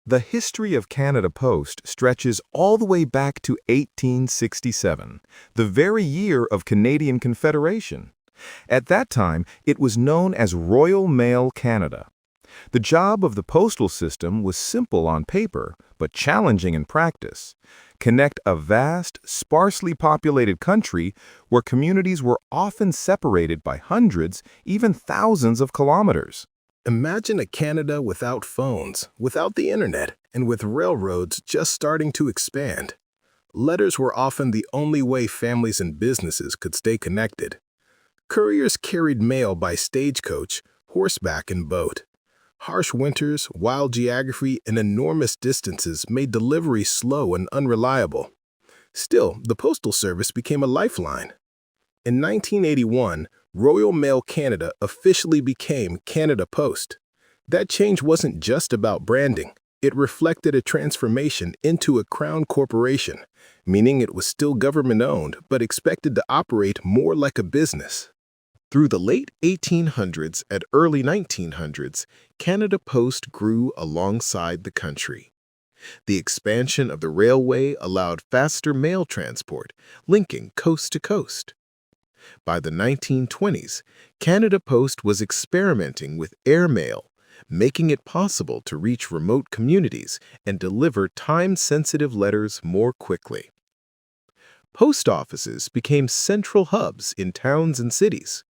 The history of Canada Post stretches all the way back to 1867, the very year of Canadian Confederation. At that time, it was known as Royal Mail Canada. The job of the postal system was simple on paper, but challenging in practice. Connect a vast, sparsely populated country where communities were often separated by hundreds, even thousands of kilometers. Imagine a Canada without phones, without the internet, and with railroads just starting to expand. Letters were often the only way families and businesses could stay connected. Couriers carried mail by stagecoach, horseback, and boat. Harsh winters, wild geography, and enormous distances made delivery slow and unreliable. Still, the Postal Service became a lifeline. In 1981, Royal Mail Canada officially became Canada Post. That change wasn't just about branding. It reflected a transformation into a crown corporation, meaning it was still government-owned but expected to operate more like a business. Through the late 1800s and early 1900s, Canada Post grew alongside the country. The expansion of the railway allowed faster mail transport, linking coast to coast. By the 1920s, Canada Post was experimenting with air mail, making it possible to reach remote communities and deliver time-sensitive letters more quickly. Post offices became central hubs in towns and cities.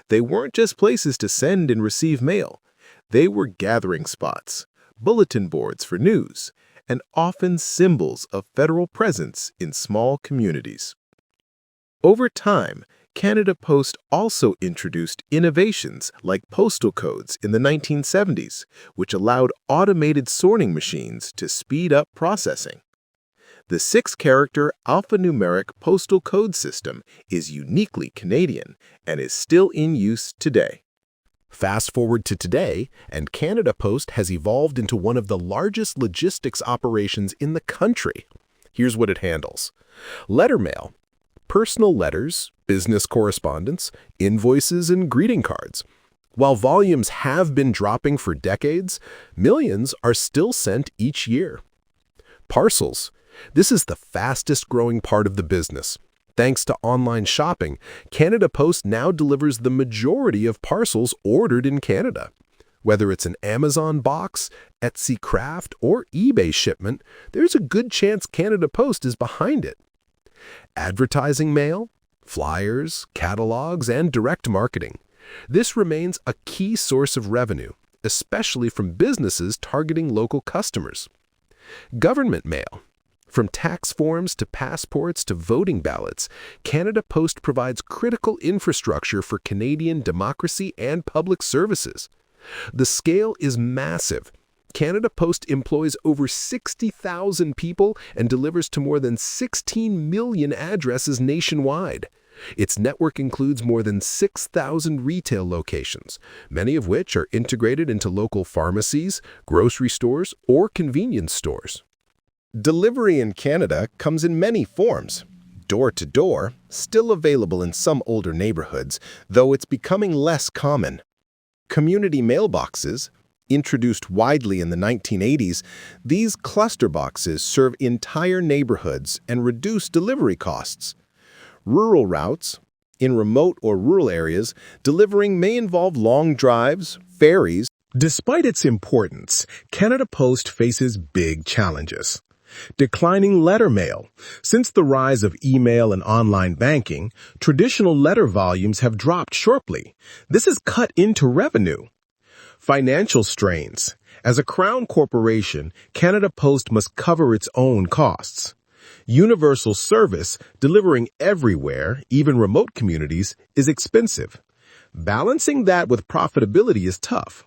They weren't just places to send and receive mail. They were gathering spots, bulletin boards for news, and often symbols of federal presence in small communities. Over time, Canada Post also introduced innovations like postal codes in the 1970s, which allowed automated sorting machines to speed up processing. The 6-character alphanumeric postal code system is uniquely Canadian and is still in use today. Fast forward to today, and Canada Post has evolved into one of the largest logistics operations in the country. Here's what it handles: letter mail, personal letters, business correspondence, invoices, and greeting cards. While volumes have been dropping for decades, millions are still sent each year. Parcels. This is the fastest-growing part of the business. Thanks to online shopping, Canada Post now delivers the majority of parcels ordered in Canada. Whether it's an Amazon box, Etsy craft, or eBay shipment, there's a good chance Canada Post is behind it. Advertising mail, flyers, catalogs, and direct marketing. This remains a key source of revenue, especially from businesses targeting local customers. Government mail. From tax forms to passports to voting ballots, Canada Post provides critical infrastructure for Canadian democracy and public services. The scale is massive. Canada Post employs over 60,000 people and delivers to more than 16 million addresses nationwide. Its network includes more than 6,000 retail locations, many of which are integrated into local pharmacies, grocery stores, or convenience stores. Delivery in Canada comes in many forms. Door-to-door, still available in some older neighborhoods, though it's becoming less common. Community mailboxes, introduced widely in the 1980s, these cluster boxes serve entire neighborhoods and reduce delivery costs. Rural routes, in remote or rural areas, delivering may involve long drives, ferries. Despite its importance, Canada Post faces big challenges. Declining letter mail. Since the rise of email and online banking, traditional letter volumes have dropped sharply. This has cut into revenue. Financial strains. As a crown corporation, Canada Post must cover its own costs. Universal service, delivering everywhere, even remote communities, is expensive. Balancing that with profitability is tough.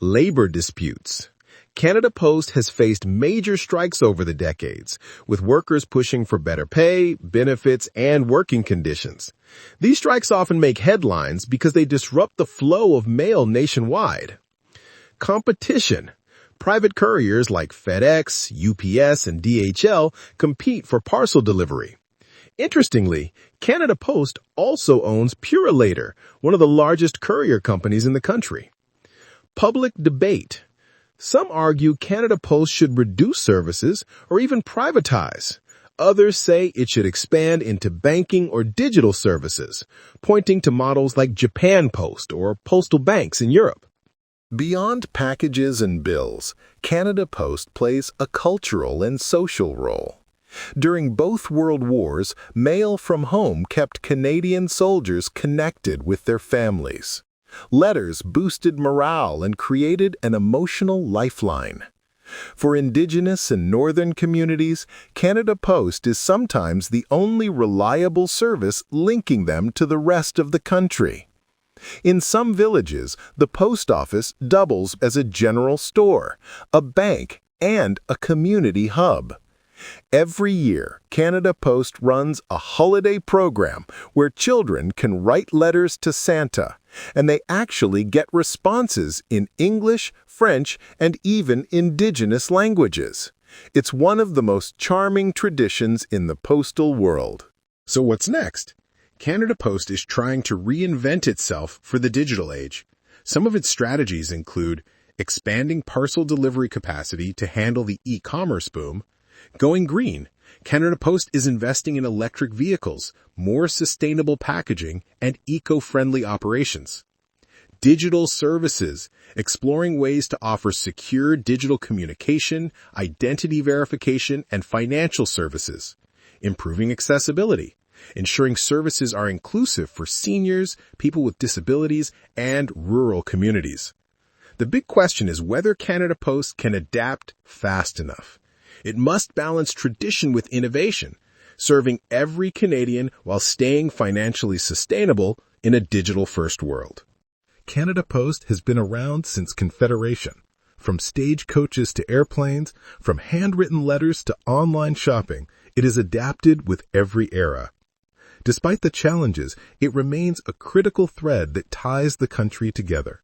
Labor disputes. Canada Post has faced major strikes over the decades, with workers pushing for better pay, benefits, and working conditions. These strikes often make headlines because they disrupt the flow of mail nationwide. Competition. Private couriers like FedEx, UPS, and DHL compete for parcel delivery. Interestingly, Canada Post also owns Purolator, one of the largest courier companies in the country. Public debate. Some argue Canada Post should reduce services or even privatize. Others say it should expand into banking or digital services, pointing to models like Japan Post or postal banks in Europe. Beyond packages and bills, Canada Post plays a cultural and social role. During both World Wars, mail from home kept Canadian soldiers connected with their families. Letters boosted morale and created an emotional lifeline. For Indigenous and Northern communities, Canada Post is sometimes the only reliable service linking them to the rest of the country. In some villages, the post office doubles as a general store, a bank, and a community hub. Every year, Canada Post runs a holiday program where children can write letters to Santa, and they actually get responses in English, French, and even Indigenous languages. It's one of the most charming traditions in the postal world. So what's next? Canada Post is trying to reinvent itself for the digital age. Some of its strategies include expanding parcel delivery capacity to handle the e-commerce boom. Going green, Canada Post is investing in electric vehicles, more sustainable packaging, and eco-friendly operations. Digital services, exploring ways to offer secure digital communication, identity verification, and financial services. Improving accessibility, ensuring services are inclusive for seniors, people with disabilities, and rural communities. The big question is whether Canada Post can adapt fast enough. It must balance tradition with innovation, serving every Canadian while staying financially sustainable in a digital-first world. Canada Post has been around since Confederation. From stagecoaches to airplanes, from handwritten letters to online shopping, it is adapted with every era. Despite the challenges, it remains a critical thread that ties the country together.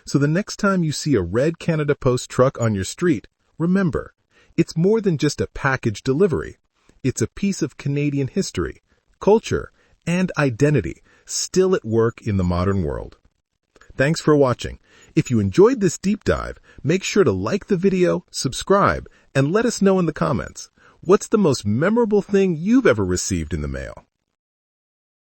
So the next time you see a red Canada Post truck on your street, remember, it's more than just a package delivery. It's a piece of Canadian history, culture, and identity still at work in the modern world. Thanks for watching. If you enjoyed this deep dive, make sure to like the video, subscribe, and let us know in the comments. What's the most memorable thing you've ever received in the mail?